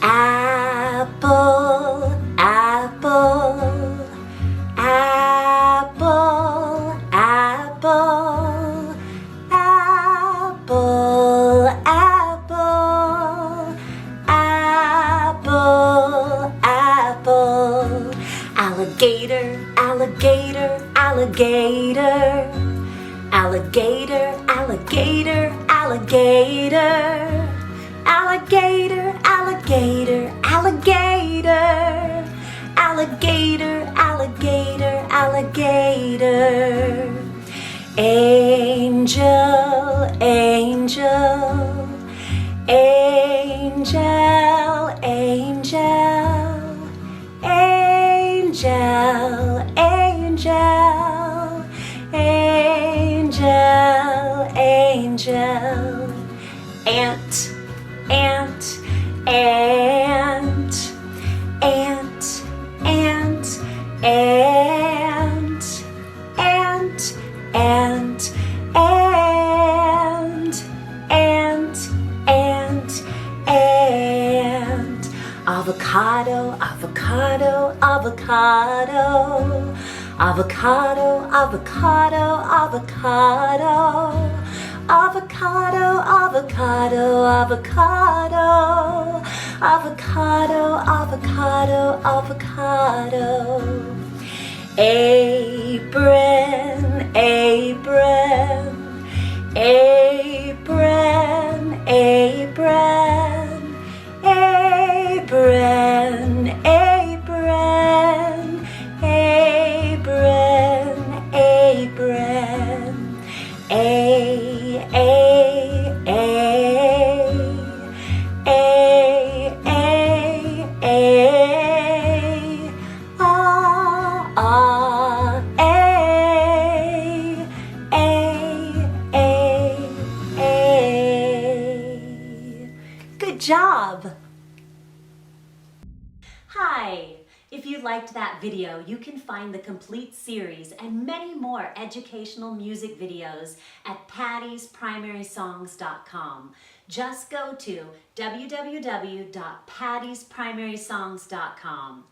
Apple, apple, apple, apple, apple, apple, apple, apple. Alligator, alligator, alligator. Alligator, alligator, alligator. Alligator, alligator, alligator. Alligator, alligator, alligator. Angel, angel, angel, angel, angel, angel, angel, angel. Ant, ant, ant, ant, ant, ant, ant, ant, ant, ant, ant, ant. Avocado, avocado, avocado. Avocado, avocado, avocado. Avocado, avocado, avocado. Avocado, avocado, avocado. Apron, apron, apron, apron, apron, apron, apron, apron. Good job! Hi! If you liked that video, you can find the complete series and many more educational music videos at pattysprimarysongs.com. Just go to www.pattysprimarysongs.com.